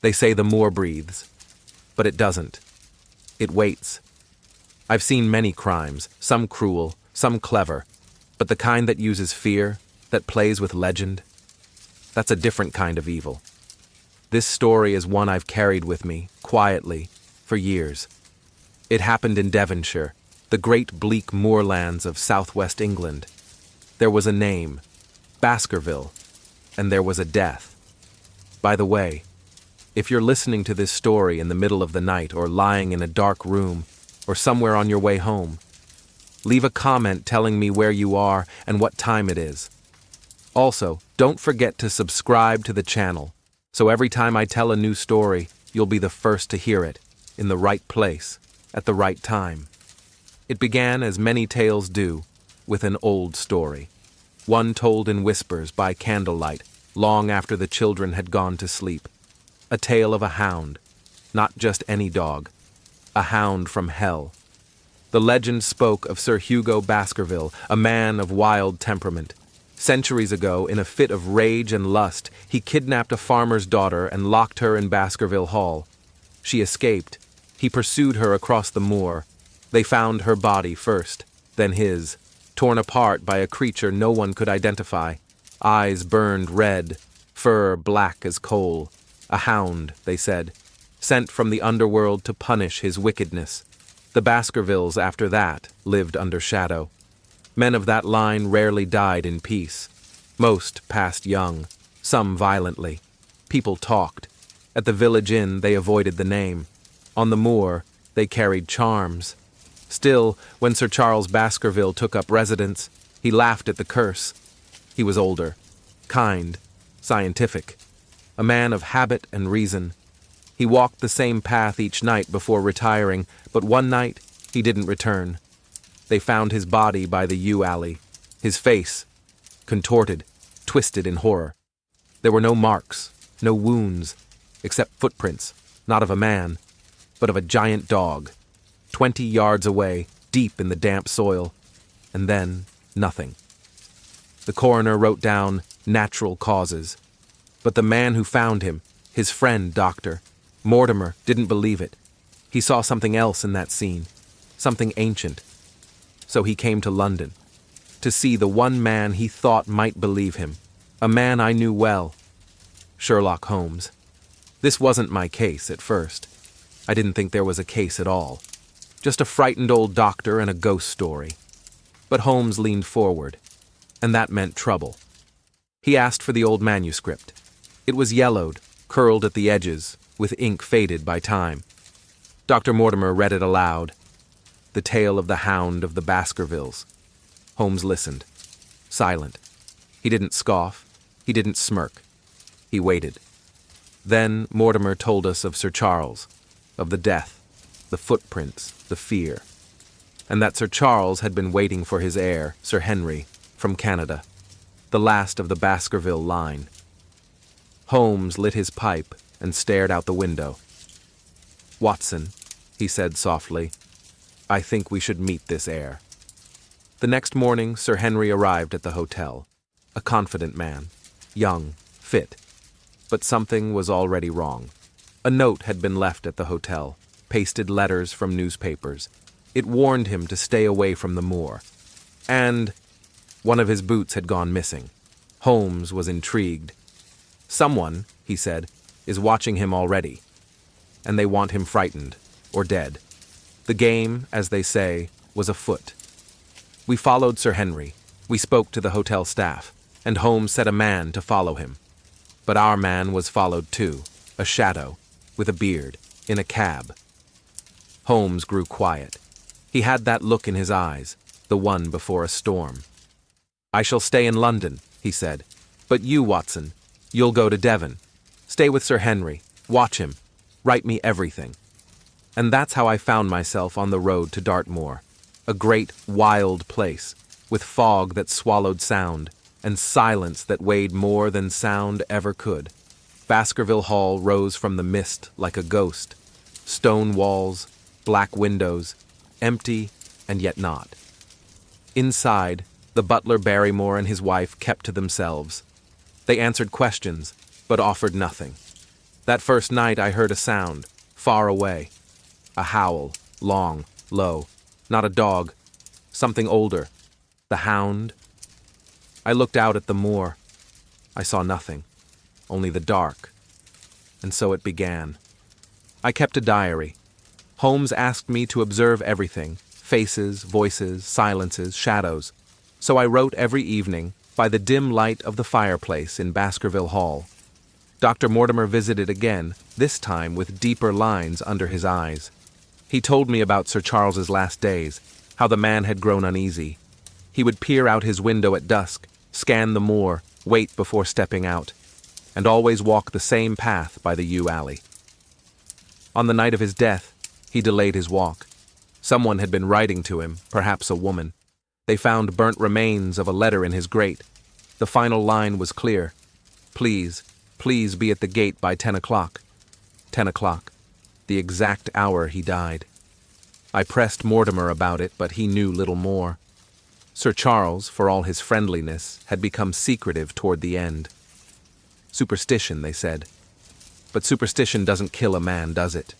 They say the moor breathes, but it doesn't. It waits. I've seen many crimes, some cruel, some clever, but the kind that uses fear, that plays with legend, that's a different kind of evil. This story is one I've carried with me, quietly, for years. It happened in Devonshire, the great bleak moorlands of southwest England. There was a name, Baskerville, and there was a death. By the way, if you're listening to this story in the middle of the night or lying in a dark room or somewhere on your way home, leave a comment telling me where you are and what time it is. Also, don't forget to subscribe to the channel, so every time I tell a new story, you'll be the first to hear it, in the right place, at the right time. It began as many tales do, with an old story, one told in whispers by candlelight, long after the children had gone to sleep. A tale of a hound, not just any dog, a hound from hell. The legend spoke of Sir Hugo Baskerville, a man of wild temperament. Centuries ago, in a fit of rage and lust, he kidnapped a farmer's daughter and locked her in Baskerville Hall. She escaped. He pursued her across the moor. They found her body first, then his, torn apart by a creature no one could identify. Eyes burned red, fur black as coal. A hound, they said, sent from the underworld to punish his wickedness. The Baskervilles, after that, lived under shadow. Men of that line rarely died in peace. Most passed young, some violently. People talked. At the village inn, they avoided the name. On the moor, they carried charms. Still, when Sir Charles Baskerville took up residence, he laughed at the curse. He was older, kind, scientific, a man of habit and reason. He walked the same path each night before retiring, but one night he didn't return. They found his body by the yew alley, his face contorted, twisted in horror. There were no marks, no wounds, except footprints, not of a man, but of a giant dog, 20 yards away, deep in the damp soil, and then nothing. The coroner wrote down natural causes, but the man who found him, his friend, Dr. Mortimer, didn't believe it. He saw something else in that scene, something ancient. So he came to London, to see the one man he thought might believe him, a man I knew well, Sherlock Holmes. This wasn't my case at first. I didn't think there was a case at all. Just a frightened old doctor and a ghost story. But Holmes leaned forward, and that meant trouble. He asked for the old manuscript. It was yellowed, curled at the edges, with ink faded by time. Dr. Mortimer read it aloud. The tale of the Hound of the Baskervilles. Holmes listened, silent. He didn't scoff. He didn't smirk. He waited. Then Mortimer told us of Sir Charles, of the death, the footprints, the fear, and that Sir Charles had been waiting for his heir, Sir Henry, from Canada, the last of the Baskerville line. Holmes lit his pipe and stared out the window. "Watson," he said softly, "I think we should meet this heir." The next morning, Sir Henry arrived at the hotel, a confident man, young, fit. But something was already wrong. A note had been left at the hotel, pasted letters from newspapers. It warned him to stay away from the moor. And one of his boots had gone missing. Holmes was intrigued. "Someone," he said, "is watching him already. And they want him frightened, or dead." The game, as they say, was afoot. We followed Sir Henry. We spoke to the hotel staff, and Holmes set a man to follow him. But our man was followed too, a shadow, with a beard, in a cab. Holmes grew quiet. He had that look in his eyes, the one before a storm. "I shall stay in London," he said. "But you, Watson, you'll go to Devon. Stay with Sir Henry. Watch him. Write me everything." And that's how I found myself on the road to Dartmoor, a great, wild place, with fog that swallowed sound, and silence that weighed more than sound ever could. Baskerville Hall rose from the mist like a ghost. Stone walls, black windows, empty and yet not. Inside, the butler Barrymore and his wife kept to themselves. They answered questions, but offered nothing. That first night I heard a sound, far away. A howl, long, low. Not a dog, something older. The hound. I looked out at the moor. I saw nothing, only the dark. And so it began. I kept a diary. Holmes asked me to observe everything, faces, voices, silences, shadows. So I wrote every evening by the dim light of the fireplace in Baskerville Hall. Dr. Mortimer visited again, this time with deeper lines under his eyes. He told me about Sir Charles's last days, how the man had grown uneasy. He would peer out his window at dusk, scan the moor, wait before stepping out, and always walk the same path by the yew alley. On the night of his death, he delayed his walk. Someone had been writing to him, perhaps a woman. They found burnt remains of a letter in his grate. The final line was clear. Please, please be at the gate by 10 o'clock. 10 o'clock, the exact hour he died. I pressed Mortimer about it, but he knew little more. Sir Charles, for all his friendliness, had become secretive toward the end. Superstition, they said. But superstition doesn't kill a man, does it?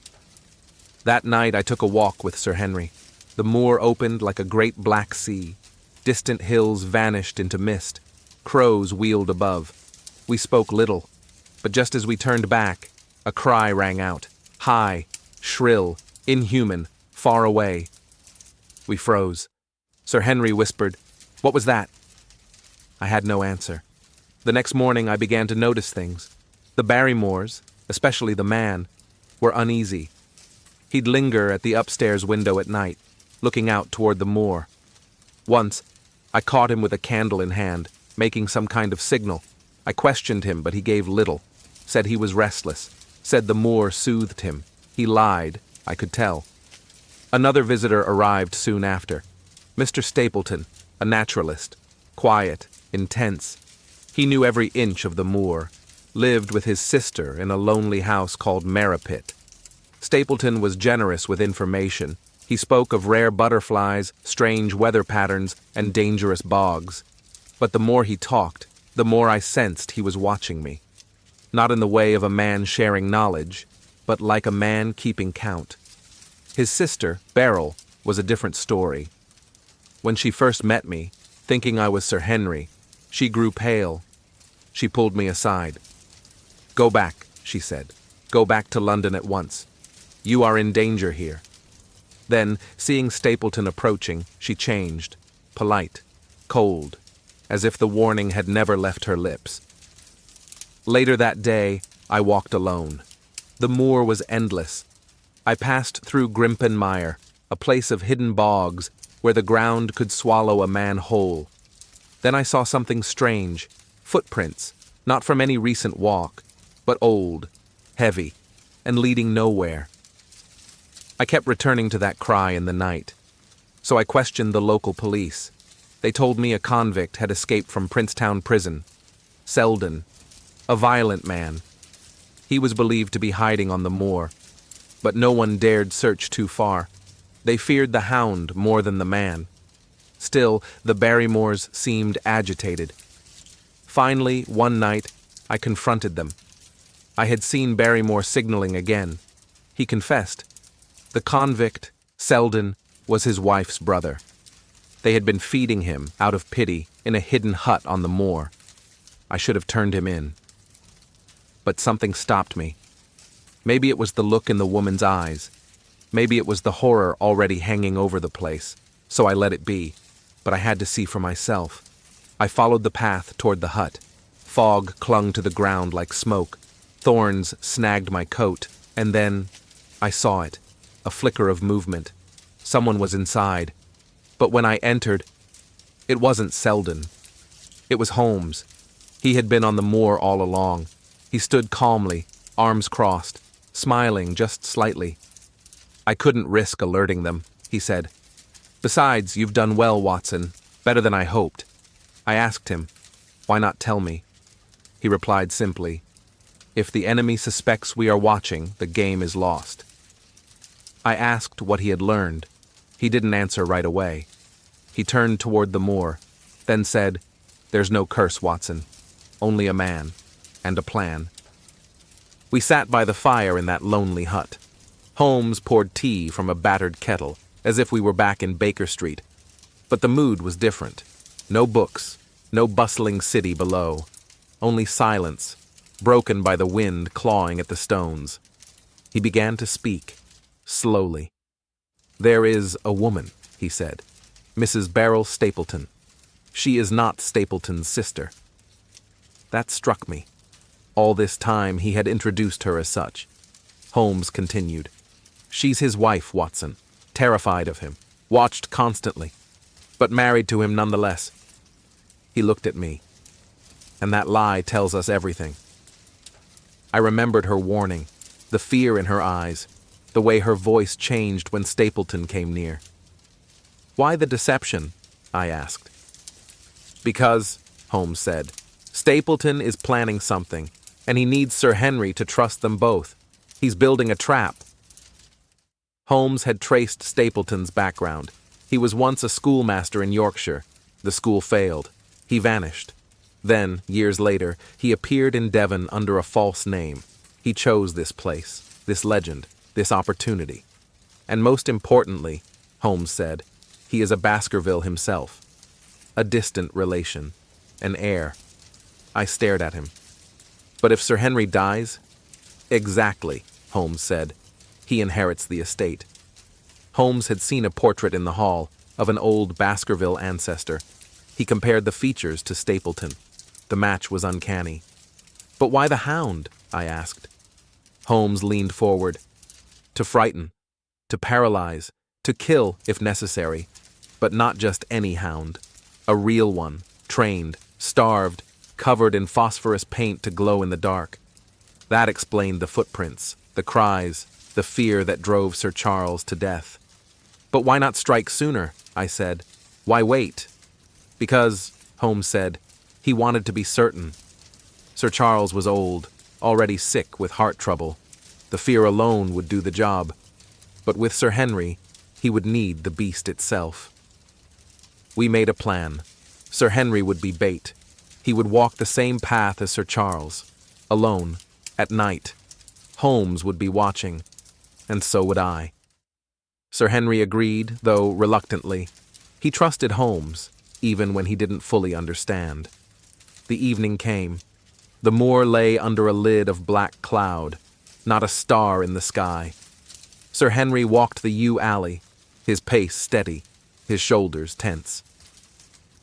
That night I took a walk with Sir Henry. The moor opened like a great black sea. Distant hills vanished into mist. Crows wheeled above. We spoke little, but just as we turned back, a cry rang out, high, shrill, inhuman, far away. We froze. Sir Henry whispered, "What was that?" I had no answer. The next morning I began to notice things. The Barrymores, especially the man, were uneasy. He'd linger at the upstairs window at night, looking out toward the moor. Once, I caught him with a candle in hand, making some kind of signal. I questioned him, but he gave little, said he was restless, said the moor soothed him. He lied, I could tell. Another visitor arrived soon after. Mr. Stapleton, a naturalist, quiet, intense. He knew every inch of the moor, lived with his sister in a lonely house called Merripit. Stapleton was generous with information. He spoke of rare butterflies, strange weather patterns, and dangerous bogs. But the more he talked, the more I sensed he was watching me. Not in the way of a man sharing knowledge, but like a man keeping count. His sister, Beryl, was a different story. When she first met me, thinking I was Sir Henry, she grew pale. She pulled me aside. "Go back," she said. "Go back to London at once. You are in danger here." Then, seeing Stapleton approaching, she changed, polite, cold, as if the warning had never left her lips. Later that day, I walked alone. The moor was endless. I passed through Grimpen Mire, a place of hidden bogs where the ground could swallow a man whole. Then I saw something strange, footprints, not from any recent walk, but old, heavy, and leading nowhere. I kept returning to that cry in the night, so I questioned the local police. They told me a convict had escaped from Princetown Prison. Selden, a violent man. He was believed to be hiding on the moor, but no one dared search too far. They feared the hound more than the man. Still, the Barrymores seemed agitated. Finally, one night, I confronted them. I had seen Barrymore signaling again. He confessed. The convict, Selden, was his wife's brother. They had been feeding him, out of pity, in a hidden hut on the moor. I should have turned him in. But something stopped me. Maybe it was the look in the woman's eyes. Maybe it was the horror already hanging over the place, so I let it be. But I had to see for myself. I followed the path toward the hut. Fog clung to the ground like smoke. Thorns snagged my coat, and then I saw it. A flicker of movement. Someone was inside. But when I entered, it wasn't Selden. It was Holmes. He had been on the moor all along. He stood calmly, arms crossed, smiling just slightly. "I couldn't risk alerting them," he said. "Besides, you've done well, Watson. Better than I hoped." I asked him, "Why not tell me?" He replied simply, "If the enemy suspects we are watching, the game is lost." I asked what he had learned. He didn't answer right away. He turned toward the moor, then said, "There's no curse, Watson. Only a man. And a plan." We sat by the fire in that lonely hut. Holmes poured tea from a battered kettle, as if we were back in Baker Street. But the mood was different. No books, no bustling city below. Only silence, broken by the wind clawing at the stones. He began to speak, slowly. "There is a woman," he said. "Mrs. Beryl Stapleton. She is not Stapleton's sister." That struck me. All this time he had introduced her as such. Holmes continued. "She's his wife, Watson. Terrified of him. Watched constantly. But married to him nonetheless." He looked at me. "And that lie tells us everything." I remembered her warning, the fear in her eyes, the way her voice changed when Stapleton came near. "Why the deception?" I asked. "Because," Holmes said, "Stapleton is planning something, and he needs Sir Henry to trust them both. He's building a trap." Holmes had traced Stapleton's background. He was once a schoolmaster in Yorkshire. The school failed. He vanished. Then, years later, he appeared in Devon under a false name. He chose this place, this legend, this opportunity. And most importantly, Holmes said, he is a Baskerville himself. A distant relation. An heir. I stared at him. "But if Sir Henry dies?" "Exactly," Holmes said. "He inherits the estate." Holmes had seen a portrait in the hall of an old Baskerville ancestor. He compared the features to Stapleton. The match was uncanny. "But why the Hound?" I asked. Holmes leaned forward. "To frighten, to paralyze, to kill if necessary, but not just any hound. A real one, trained, starved, covered in phosphorus paint to glow in the dark." That explained the footprints, the cries, the fear that drove Sir Charles to death. "But why not strike sooner?" I said. "Why wait?" "Because," Holmes said, "he wanted to be certain. Sir Charles was old, already sick with heart trouble. The fear alone would do the job. But with Sir Henry, he would need the beast itself." We made a plan. Sir Henry would be bait. He would walk the same path as Sir Charles, alone, at night. Holmes would be watching, and so would I. Sir Henry agreed, though reluctantly. He trusted Holmes, even when he didn't fully understand. The evening came. The moor lay under a lid of black cloud, not a star in the sky. Sir Henry walked the yew alley, his pace steady, his shoulders tense.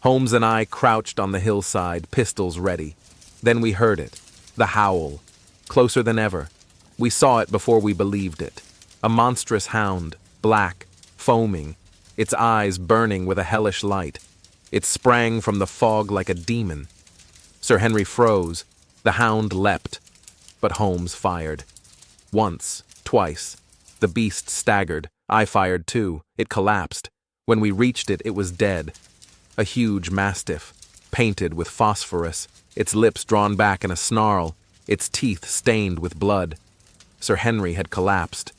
Holmes and I crouched on the hillside, pistols ready. Then we heard it, the howl, closer than ever. We saw it before we believed it. A monstrous hound, black, foaming, its eyes burning with a hellish light. It sprang from the fog like a demon. Sir Henry froze. The hound leapt. But Holmes fired. Once, twice. The beast staggered. I fired too. It collapsed. When we reached it, it was dead. A huge mastiff, painted with phosphorus, its lips drawn back in a snarl, its teeth stained with blood. Sir Henry had collapsed.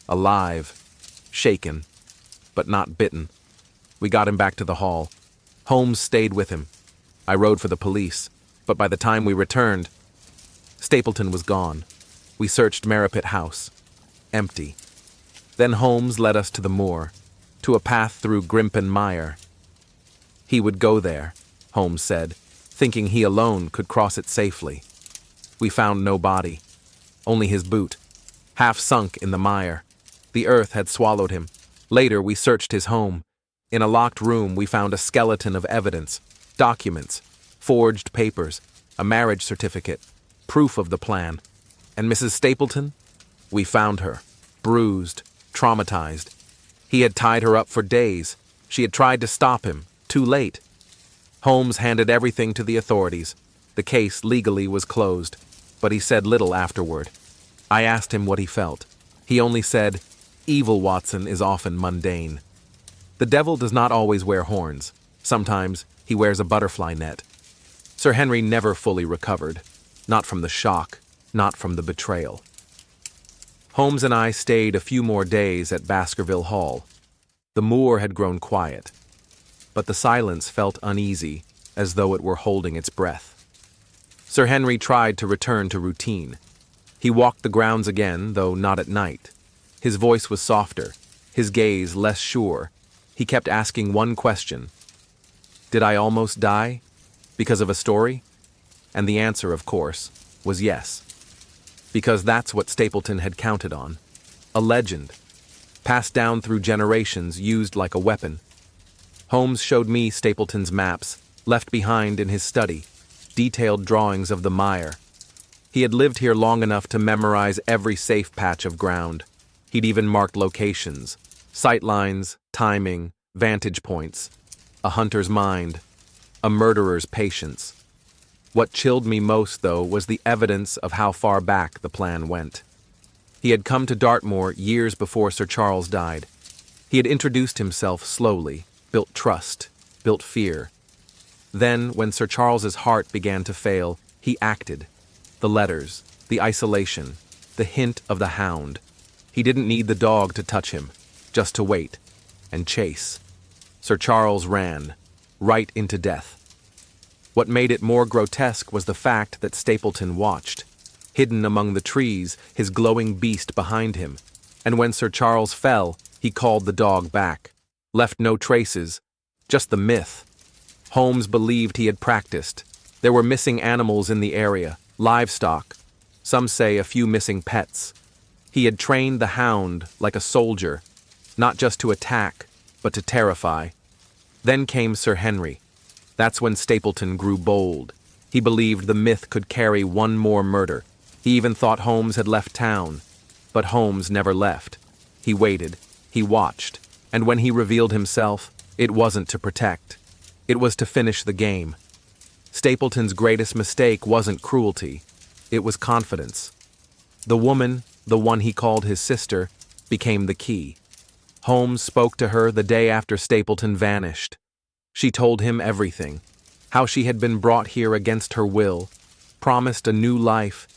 Alive. Shaken. But not bitten. We got him back to the hall. Holmes stayed with him. I rode for the police, but by the time we returned, Stapleton was gone. We searched Merripit House. Empty. Then Holmes led us to the moor, to a path through Grimpen Mire. He would go there, Holmes said, thinking he alone could cross it safely. We found no body, only his boot, half sunk in the mire. The earth had swallowed him. Later we searched his home. In a locked room we found a skeleton of evidence, documents, forged papers, a marriage certificate, proof of the plan. And Mrs. Stapleton? We found her, bruised, traumatized. He had tied her up for days. She had tried to stop him, too late. Holmes handed everything to the authorities. The case legally was closed, but he said little afterward. I asked him what he felt. He only said, "Evil Watson is often mundane. The devil does not always wear horns. Sometimes he wears a butterfly net." Sir Henry never fully recovered. Not from the shock, not from the betrayal. Holmes and I stayed a few more days at Baskerville Hall. The moor had grown quiet, but the silence felt uneasy, as though it were holding its breath. Sir Henry tried to return to routine. He walked the grounds again, though not at night. His voice was softer, his gaze less sure. He kept asking one question. Did I almost die? Because of a story? And the answer, of course, was yes. Because that's what Stapleton had counted on. A legend, passed down through generations, used like a weapon. Holmes showed me Stapleton's maps, left behind in his study, detailed drawings of the mire. He had lived here long enough to memorize every safe patch of ground. He'd even marked locations, sight lines, timing, vantage points. A hunter's mind, a murderer's patience. What chilled me most, though, was the evidence of how far back the plan went. He had come to Dartmoor years before Sir Charles died. He had introduced himself slowly, built trust, built fear. Then, when Sir Charles's heart began to fail, he acted. The letters, the isolation, the hint of the hound. He didn't need the dog to touch him, just to wait and chase. Sir Charles ran, right into death. What made it more grotesque was the fact that Stapleton watched, hidden among the trees, his glowing beast behind him. And when Sir Charles fell, he called the dog back. Left no traces, just the myth. Holmes believed he had practiced. There were missing animals in the area, livestock, some say a few missing pets. He had trained the hound like a soldier, not just to attack, but to terrify. Then came Sir Henry. That's when Stapleton grew bold. He believed the myth could carry one more murder. He even thought Holmes had left town. But Holmes never left. He waited, he watched, and when he revealed himself, it wasn't to protect. It was to finish the game. Stapleton's greatest mistake wasn't cruelty. It was confidence. The woman, the one he called his sister, became the key. Holmes spoke to her the day after Stapleton vanished. She told him everything, how she had been brought here against her will, promised a new life,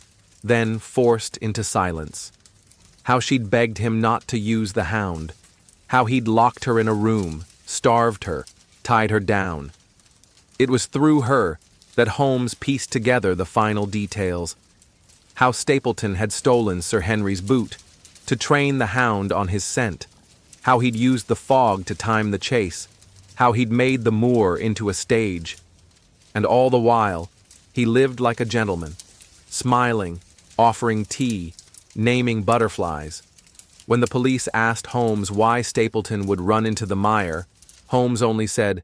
then forced into silence. How she'd begged him not to use the hound, how he'd locked her in a room, starved her, tied her down. It was through her that Holmes pieced together the final details. How Stapleton had stolen Sir Henry's boot to train the hound on his scent, how he'd used the fog to time the chase, how he'd made the moor into a stage. And all the while, he lived like a gentleman, smiling, offering tea, naming butterflies. When the police asked Holmes why Stapleton would run into the mire, Holmes only said,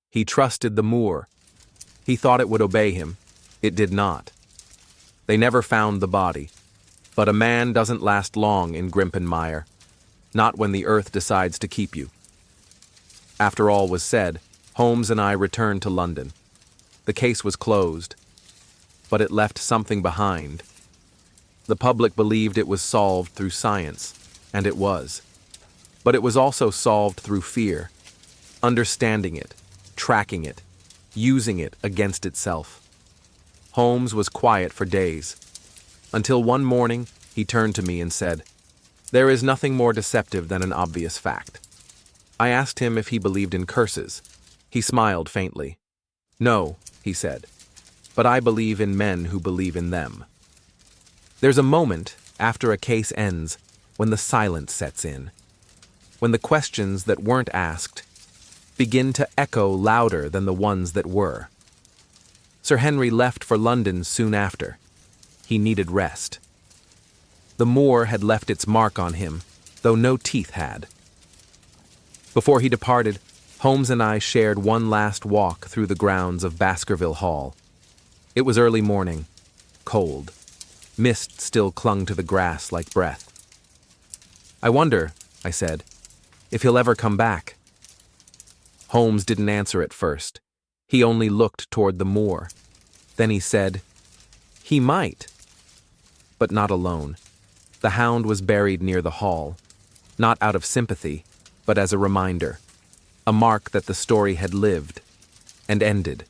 he trusted the moor. He thought it would obey him. It did not. They never found the body. But a man doesn't last long in Grimpen Mire, not when the earth decides to keep you. After all was said, Holmes and I returned to London. The case was closed, but it left something behind. The public believed it was solved through science, and it was. But it was also solved through fear, understanding it, tracking it, using it against itself. Holmes was quiet for days, until one morning he turned to me and said, "There is nothing more deceptive than an obvious fact." I asked him if he believed in curses. He smiled faintly. "No," he said, "but I believe in men who believe in them." There's a moment, after a case ends, when the silence sets in, when the questions that weren't asked begin to echo louder than the ones that were. Sir Henry left for London soon after. He needed rest. The moor had left its mark on him, though no teeth had. Before he departed, Holmes and I shared one last walk through the grounds of Baskerville Hall. It was early morning, cold. Mist still clung to the grass like breath. "I wonder," I said, "if he'll ever come back." Holmes didn't answer at first. He only looked toward the moor. Then he said, "He might." But not alone. The hound was buried near the hall, not out of sympathy, but as a reminder, a mark that the story had lived and ended.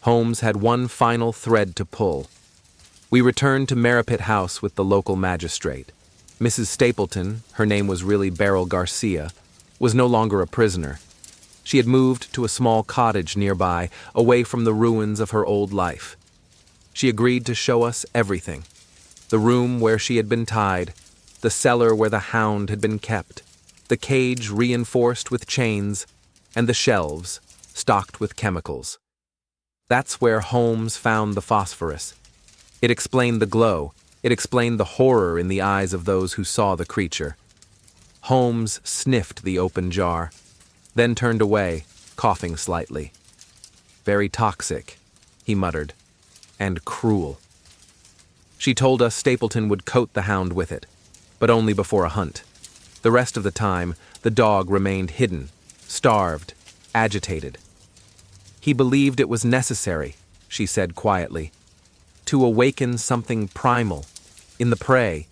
Holmes had one final thread to pull. We returned to Merripit House with the local magistrate. Mrs. Stapleton, her name was really Beryl Garcia, was no longer a prisoner. She had moved to a small cottage nearby, away from the ruins of her old life. She agreed to show us everything. The room where she had been tied, the cellar where the hound had been kept, the cage reinforced with chains, and the shelves stocked with chemicals. That's where Holmes found the phosphorus. It explained the glow. It explained the horror in the eyes of those who saw the creature. Holmes sniffed the open jar, then turned away, coughing slightly. "Very toxic," he muttered, "and cruel." She told us Stapleton would coat the hound with it, but only before a hunt. The rest of the time, the dog remained hidden, starved, agitated. "He believed it was necessary," she said quietly, "to awaken something primal, in the prey."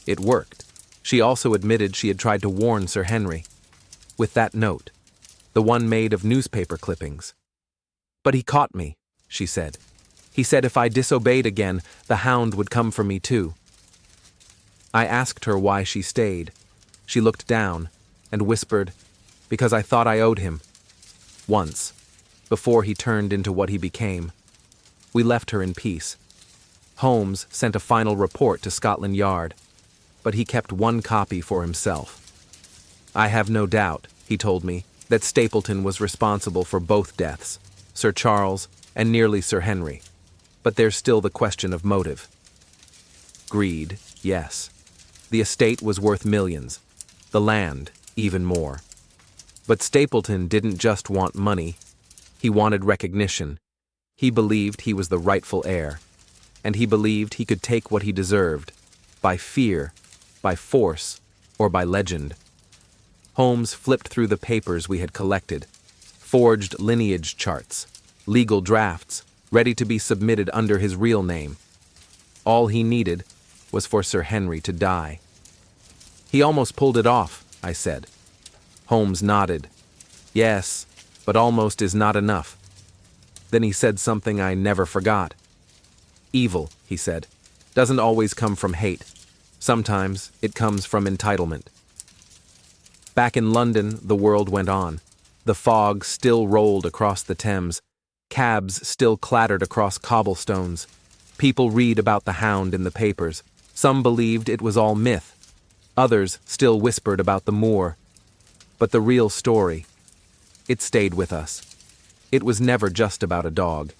It worked. She also admitted she had tried to warn Sir Henry. With that note, the one made of newspaper clippings. "But he caught me," she said. "He said if I disobeyed again, the hound would come for me too." I asked her why she stayed. She looked down and whispered, "Because I thought I owed him. Once, before he turned into what he became." We left her in peace. Holmes sent a final report to Scotland Yard, but he kept one copy for himself. "I have no doubt," he told me, "that Stapleton was responsible for both deaths, Sir Charles and nearly Sir Henry. But there's still the question of motive. Greed, yes. The estate was worth millions. The land, even more. But Stapleton didn't just want money. He wanted recognition. He believed he was the rightful heir. And he believed he could take what he deserved, by fear, by force, or by legend." Holmes flipped through the papers we had collected, forged lineage charts, legal drafts, ready to be submitted under his real name. All he needed was for Sir Henry to die. "He almost pulled it off," I said. Holmes nodded. "Yes, but almost is not enough." Then he said something I never forgot. "Evil," he said, "doesn't always come from hate. Sometimes it comes from entitlement." Back in London, the world went on. The fog still rolled across the Thames. Cabs still clattered across cobblestones. People read about the hound in the papers. Some believed it was all myth. Others still whispered about the moor. But the real story, it stayed with us. It was never just about a dog.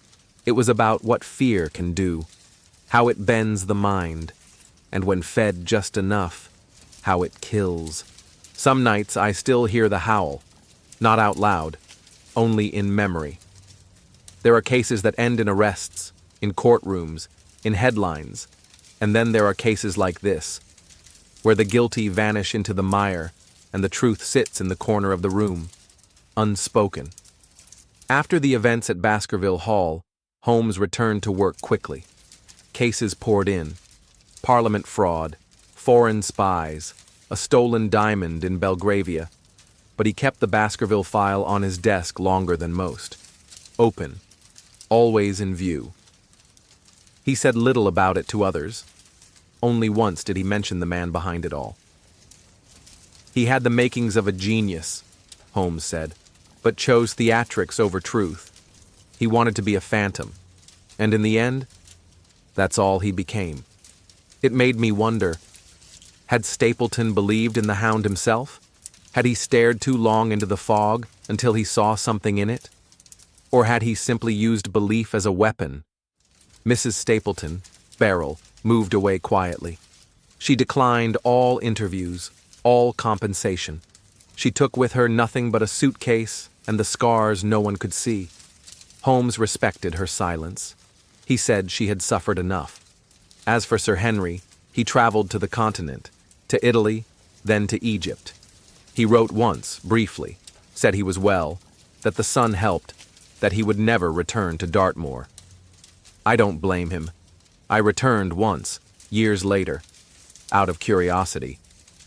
It was about what fear can do, how it bends the mind, and when fed just enough, how it kills. Some nights I still hear the howl, not out loud, only in memory. There are cases that end in arrests, in courtrooms, in headlines, and then there are cases like this, where the guilty vanish into the mire and the truth sits in the corner of the room, unspoken. After the events at Baskerville Hall, Holmes returned to work quickly. Cases poured in. Parliament fraud, foreign spies, a stolen diamond in Belgravia. But he kept the Baskerville file on his desk longer than most. Open, always in view. He said little about it to others. Only once did he mention the man behind it all. "He had the makings of a genius," Holmes said, "but chose theatrics over truth. He wanted to be a phantom. And in the end, that's all he became." It made me wonder, had Stapleton believed in the hound himself? Had he stared too long into the fog until he saw something in it? Or had he simply used belief as a weapon? Mrs. Stapleton, Beryl, moved away quietly. She declined all interviews, all compensation. She took with her nothing but a suitcase and the scars no one could see. Holmes respected her silence. He said she had suffered enough. As for Sir Henry, he traveled to the continent, to Italy, then to Egypt. He wrote once, briefly, said he was well, that the sun helped, that he would never return to Dartmoor. I don't blame him. I returned once, years later, out of curiosity.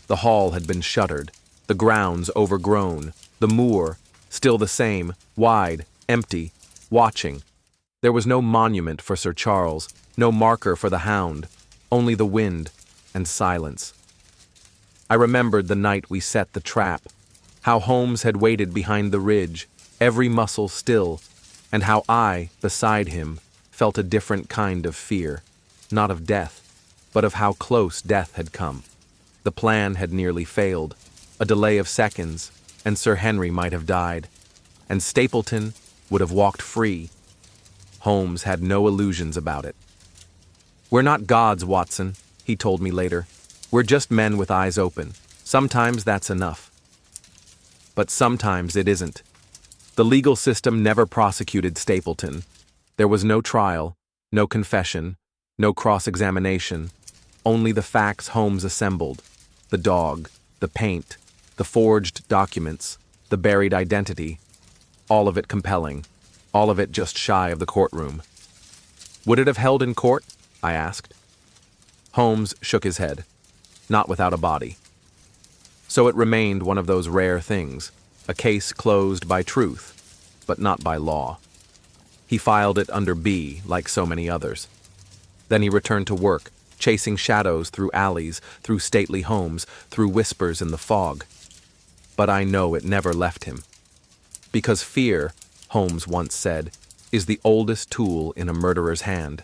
The hall had been shuttered, the grounds overgrown, the moor, still the same, wide, empty, watching. There was no monument for Sir Charles, no marker for the hound, only the wind and silence. I remembered the night we set the trap, how Holmes had waited behind the ridge, every muscle still, and how I, beside him, felt a different kind of fear, not of death, but of how close death had come. The plan had nearly failed. A delay of seconds, and Sir Henry might have died, and Stapleton would have walked free. Holmes had no illusions about it. "We're not gods, Watson," he told me later. "We're just men with eyes open. Sometimes that's enough." But sometimes it isn't. The legal system never prosecuted Stapleton. There was no trial, no confession, no cross-examination, only the facts Holmes assembled: the dog, the paint, the forged documents, the buried identity, all of it compelling, all of it just shy of the courtroom. "Would it have held in court?" I asked. Holmes shook his head. "Not without a body." So it remained one of those rare things, a case closed by truth, but not by law. He filed it under B, like so many others. Then he returned to work, chasing shadows through alleys, through stately homes, through whispers in the fog. But I know it never left him. Because fear, Holmes once said, is the oldest tool in a murderer's hand.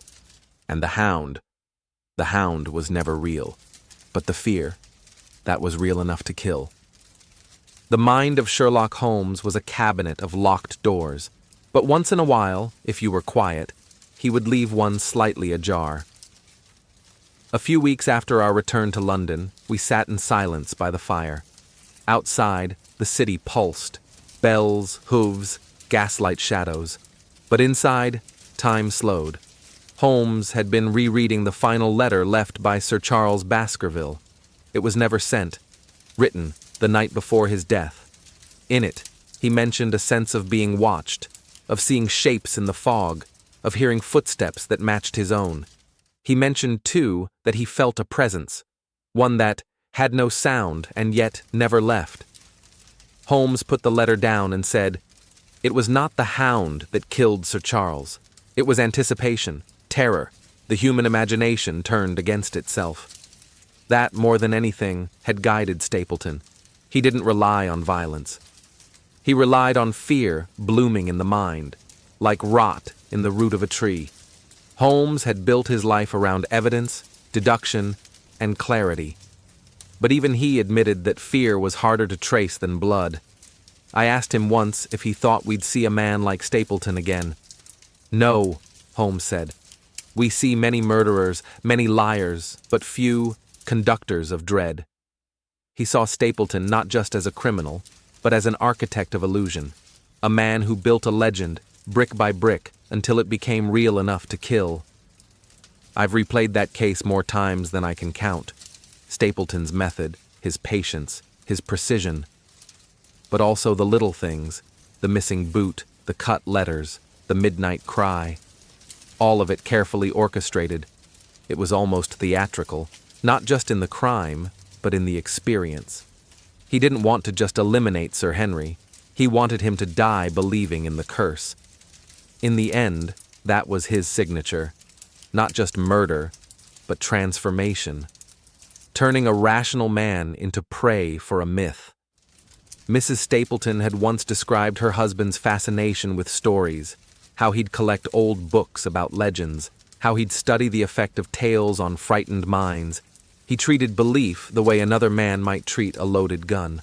And the Hound was never real. But the fear, that was real enough to kill. The mind of Sherlock Holmes was a cabinet of locked doors, but once in a while, if you were quiet, he would leave one slightly ajar. A few weeks after our return to London, we sat in silence by the fire. Outside, the city pulsed, bells, hooves, gaslight shadows. But inside, time slowed. Holmes had been rereading the final letter left by Sir Charles Baskerville. It was never sent, written the night before his death. In it, he mentioned a sense of being watched, of seeing shapes in the fog, of hearing footsteps that matched his own. He mentioned, too, that he felt a presence, one that had no sound and yet never left. Holmes put the letter down and said, "It was not the Hound that killed Sir Charles. It was anticipation, terror, the human imagination turned against itself." That, more than anything, had guided Stapleton. He didn't rely on violence. He relied on fear blooming in the mind, like rot in the root of a tree. Holmes had built his life around evidence, deduction, and clarity. But even he admitted that fear was harder to trace than blood. I asked him once if he thought we'd see a man like Stapleton again. "No," Holmes said. "We see many murderers, many liars, but few conductors of dread." He saw Stapleton not just as a criminal, but as an architect of illusion, a man who built a legend, brick by brick, until it became real enough to kill. I've replayed that case more times than I can count. Stapleton's method, his patience, his precision. But also the little things, the missing boot, the cut letters, the midnight cry. All of it carefully orchestrated. It was almost theatrical, not just in the crime, but in the experience. He didn't want to just eliminate Sir Henry. He wanted him to die believing in the curse. In the end, that was his signature. Not just murder, but transformation. Turning a rational man into prey for a myth. Mrs. Stapleton had once described her husband's fascination with stories, how he'd collect old books about legends, how he'd study the effect of tales on frightened minds. He treated belief the way another man might treat a loaded gun.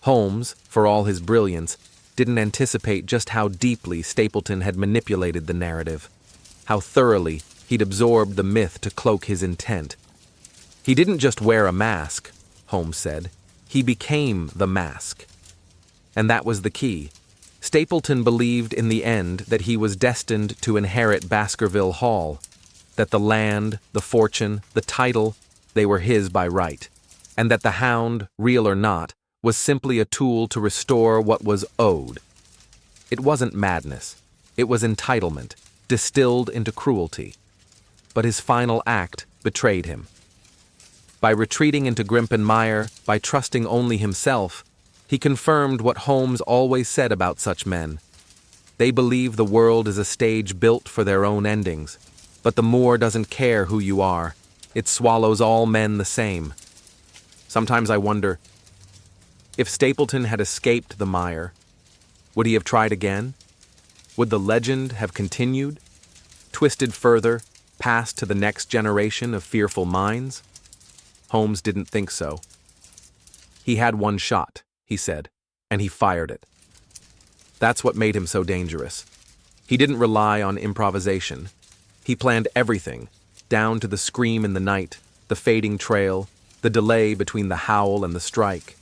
Holmes, for all his brilliance, didn't anticipate just how deeply Stapleton had manipulated the narrative, how thoroughly he'd absorbed the myth to cloak his intent. He didn't just wear a mask, Holmes said. He became the mask. And that was the key. Stapleton believed in the end that he was destined to inherit Baskerville Hall, that the land, the fortune, the title, they were his by right, and that the Hound, real or not, was simply a tool to restore what was owed. It wasn't madness. It was entitlement, distilled into cruelty. But his final act betrayed him. By retreating into Grimpen Mire, by trusting only himself, he confirmed what Holmes always said about such men. They believe the world is a stage built for their own endings, but the moor doesn't care who you are. It swallows all men the same. Sometimes I wonder, if Stapleton had escaped the mire, would he have tried again? Would the legend have continued? Twisted further, Passed to the next generation of fearful minds? Holmes didn't think so. He had one shot, he said, and he fired it. That's what made him so dangerous. He didn't rely on improvisation. He planned everything, down to the scream in the night, the fading trail, the delay between the howl and the strike.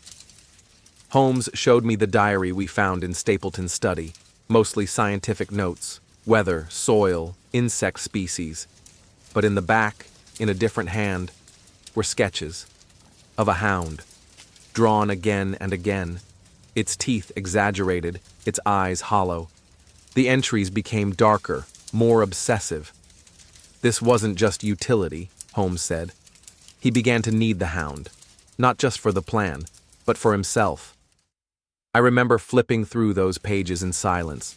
Holmes showed me the diary we found in Stapleton's study, mostly scientific notes, weather, soil, insect species. But in the back, in a different hand, were sketches of a hound, drawn again and again, its teeth exaggerated, its eyes hollow. The entries became darker, more obsessive. This wasn't just utility, Holmes said. He began to need the hound, not just for the plan, but for himself. I remember flipping through those pages in silence,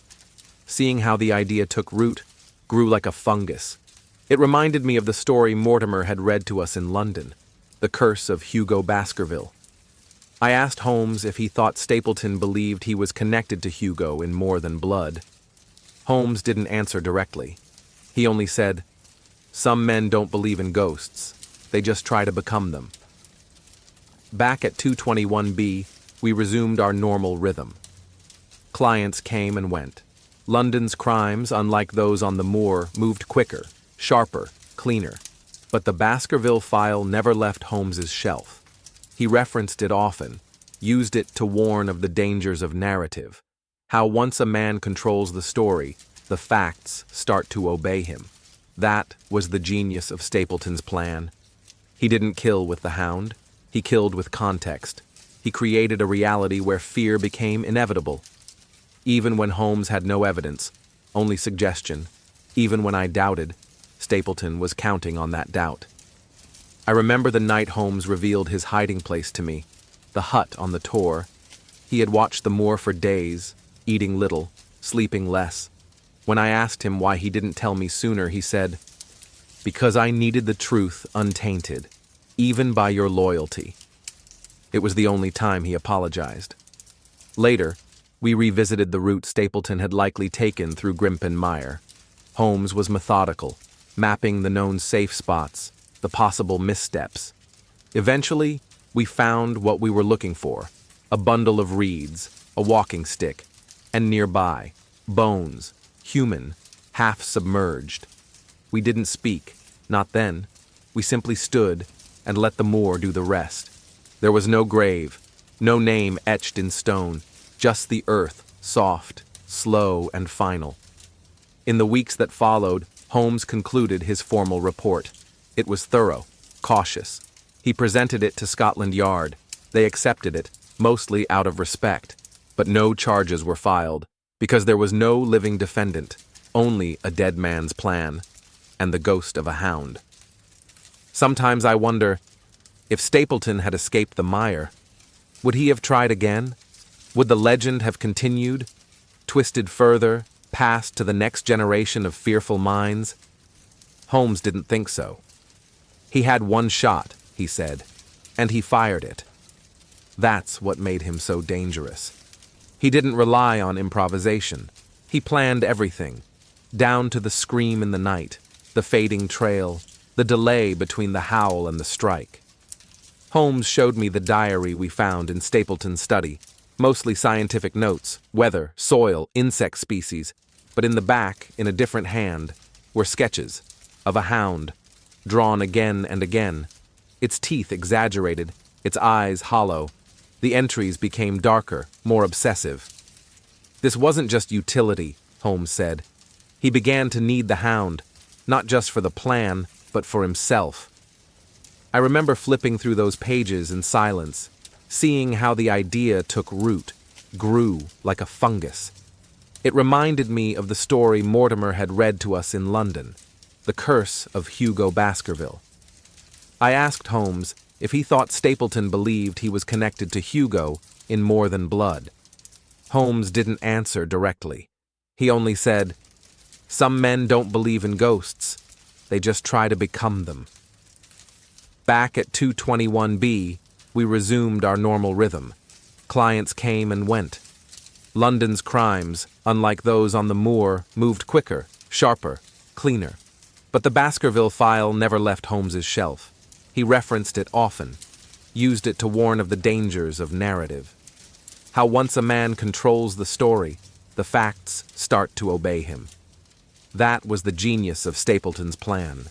seeing how the idea took root, grew like a fungus. It reminded me of the story Mortimer had read to us in London, The Curse of Hugo Baskerville. I asked Holmes if he thought Stapleton believed he was connected to Hugo in more than blood. Holmes didn't answer directly. He only said, "Some men don't believe in ghosts. They just try to become them." Back at 221B, we resumed our normal rhythm. Clients came and went. London's crimes, unlike those on the moor, moved quicker, sharper, cleaner. But the Baskerville file never left Holmes's shelf. He referenced it often, used it to warn of the dangers of narrative, how once a man controls the story, the facts start to obey him. That was the genius of Stapleton's plan. He didn't kill with the hound, he killed with context. He created a reality where fear became inevitable. Even when Holmes had no evidence, only suggestion, even when I doubted, Stapleton was counting on that doubt. I remember the night Holmes revealed his hiding place to me, the hut on the Tor. He had watched the moor for days, eating little, sleeping less. When I asked him why he didn't tell me sooner, he said, "Because I needed the truth untainted, even by your loyalty." It was the only time he apologized. Later, we revisited the route Stapleton had likely taken through Grimpen Mire. Holmes was methodical, mapping the known safe spots, the possible missteps. Eventually, we found what we were looking for, a bundle of reeds, a walking stick, and nearby, bones, human, half submerged. We didn't speak, not then. We simply stood and let the moor do the rest. There was no grave, no name etched in stone, just the earth, soft, slow, and final. In the weeks that followed, Holmes concluded his formal report. It was thorough, cautious. He presented it to Scotland Yard. They accepted it, mostly out of respect. But no charges were filed, because there was no living defendant, only a dead man's plan, and the ghost of a hound. Sometimes I wonder, if Stapleton had escaped the mire, would he have tried again? Would the legend have continued, twisted further, passed to the next generation of fearful minds? Holmes didn't think so. He had one shot, he said, and he fired it. That's what made him so dangerous. He didn't rely on improvisation. He planned everything, down to the scream in the night, the fading trail, the delay between the howl and the strike. Holmes showed me the diary we found in Stapleton's study, mostly scientific notes, weather, soil, insect species, but in the back, in a different hand, were sketches of a hound, drawn again and again, its teeth exaggerated, its eyes hollow. The entries became darker, more obsessive. This wasn't just utility, Holmes said. He began to need the hound, not just for the plan, but for himself. I remember flipping through those pages in silence, seeing how the idea took root, grew like a fungus. It reminded me of the story Mortimer had read to us in London, The Curse of Hugo Baskerville. I asked Holmes if he thought Stapleton believed he was connected to Hugo in more than blood. Holmes didn't answer directly. He only said, "Some men don't believe in ghosts. They just try to become them." Back at 221B, we resumed our normal rhythm. Clients came and went. London's crimes, unlike those on the moor, moved quicker, sharper, cleaner. But the Baskerville file never left Holmes's shelf. He referenced it often, used it to warn of the dangers of narrative. How once a man controls the story, the facts start to obey him. That was the genius of Stapleton's plan.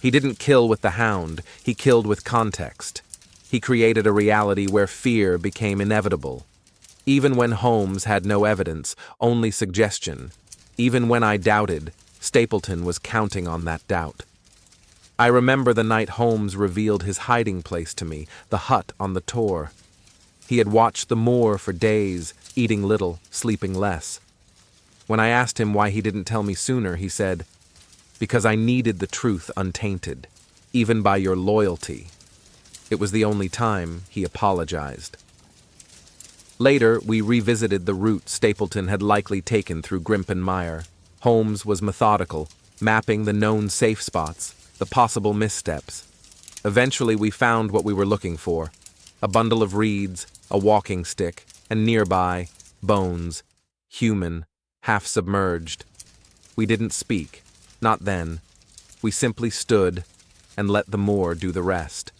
He didn't kill with the Hound, he killed with context. He created a reality where fear became inevitable. Even when Holmes had no evidence, only suggestion, even when I doubted, Stapleton was counting on that doubt. I remember the night Holmes revealed his hiding place to me, the hut on the Tor. He had watched the moor for days, eating little, sleeping less. When I asked him why he didn't tell me sooner, he said, "Because I needed the truth untainted, even by your loyalty." It was the only time he apologized. Later, we revisited the route Stapleton had likely taken through Grimpen Mire. Holmes was methodical, mapping the known safe spots, the possible missteps. Eventually, we found what we were looking for: a bundle of reeds, a walking stick, and nearby, bones, human, half submerged. We didn't speak, not then. We simply stood and let the moor do the rest.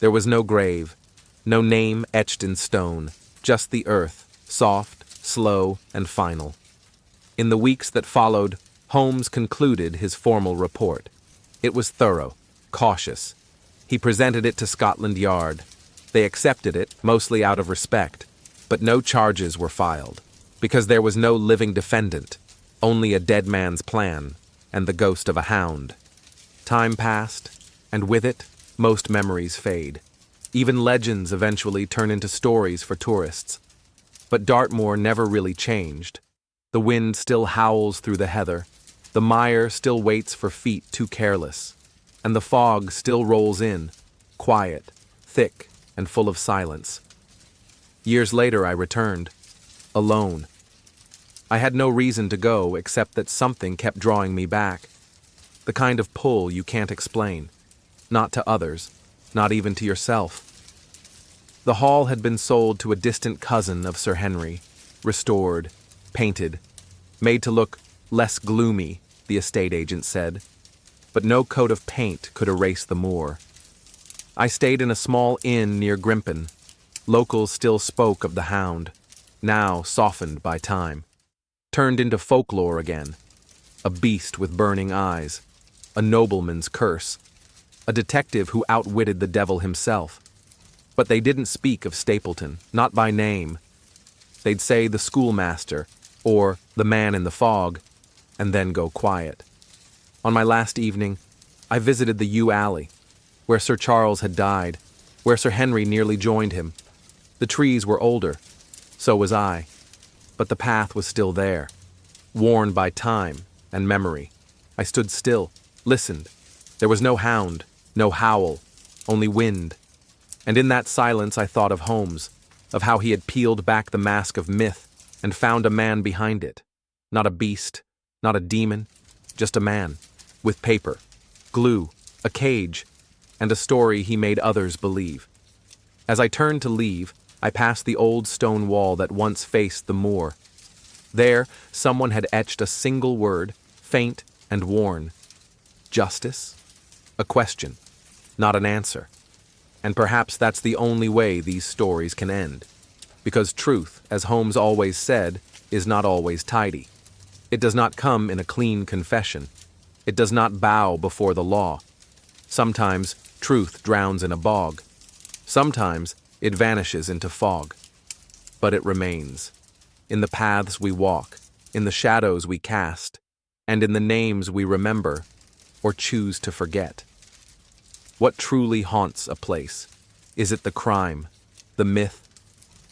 There was no grave, no name etched in stone, just the earth, soft, slow, and final. In the weeks that followed, Holmes concluded his formal report. It was thorough, cautious. He presented it to Scotland Yard. They accepted it, mostly out of respect, but no charges were filed, because there was no living defendant, only a dead man's plan, and the ghost of a hound. Time passed, and with it, most memories fade. Even legends eventually turn into stories for tourists. But Dartmoor never really changed. The wind still howls through the heather, the mire still waits for feet too careless, and the fog still rolls in, quiet, thick, and full of silence. Years later I returned, alone. I had no reason to go except that something kept drawing me back. The kind of pull you can't explain. Not to others, not even to yourself. The hall had been sold to a distant cousin of Sir Henry, restored, painted, made to look less gloomy, the estate agent said. But no coat of paint could erase the moor. I stayed in a small inn near Grimpen. Locals still spoke of the Hound, now softened by time. Turned into folklore again. A beast with burning eyes. A nobleman's curse. A detective who outwitted the devil himself. But they didn't speak of Stapleton, not by name. They'd say the schoolmaster, or the man in the fog, and then go quiet. On my last evening, I visited the yew alley, where Sir Charles had died, where Sir Henry nearly joined him. The trees were older, so was I, but the path was still there, worn by time and memory. I stood still, listened. There was no hound, no howl, only wind. And in that silence I thought of Holmes, of how he had peeled back the mask of myth and found a man behind it. Not a beast, not a demon, just a man, with paper, glue, a cage, and a story he made others believe. As I turned to leave, I passed the old stone wall that once faced the moor. There, someone had etched a single word, faint and worn. Justice? A question, not an answer. And perhaps that's the only way these stories can end. Because truth, as Holmes always said, is not always tidy. It does not come in a clean confession. It does not bow before the law. Sometimes truth drowns in a bog. Sometimes it vanishes into fog. But it remains. In the paths we walk, in the shadows we cast, and in the names we remember or choose to forget. What truly haunts a place? Is it the crime, the myth,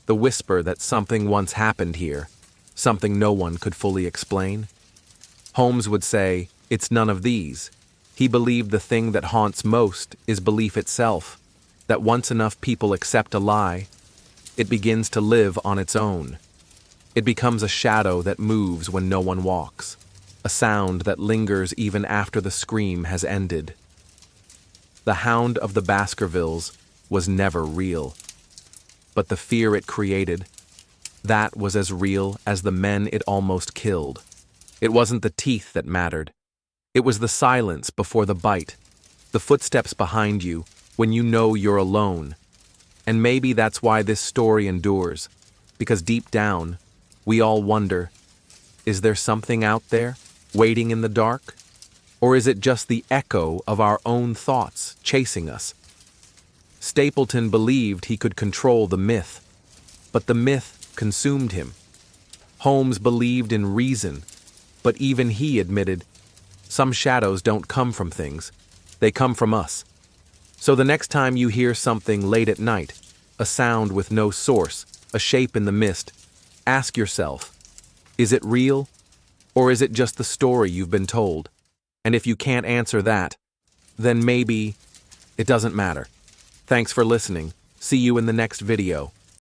the whisper that something once happened here, something no one could fully explain? Holmes would say, it's none of these. He believed the thing that haunts most is belief itself, that once enough people accept a lie, it begins to live on its own. It becomes a shadow that moves when no one walks, a sound that lingers even after the scream has ended. The Hound of the Baskervilles was never real. But the fear it created, that was as real as the men it almost killed. It wasn't the teeth that mattered. It was the silence before the bite, the footsteps behind you when you know you're alone. And maybe that's why this story endures, because deep down, we all wonder, is there something out there, waiting in the dark? Or is it just the echo of our own thoughts chasing us? Stapleton believed he could control the myth, but the myth consumed him. Holmes believed in reason, but even he admitted, some shadows don't come from things, they come from us. So the next time you hear something late at night, a sound with no source, a shape in the mist, ask yourself, is it real, or is it just the story you've been told? And if you can't answer that, then maybe it doesn't matter. Thanks for listening. See you in the next video.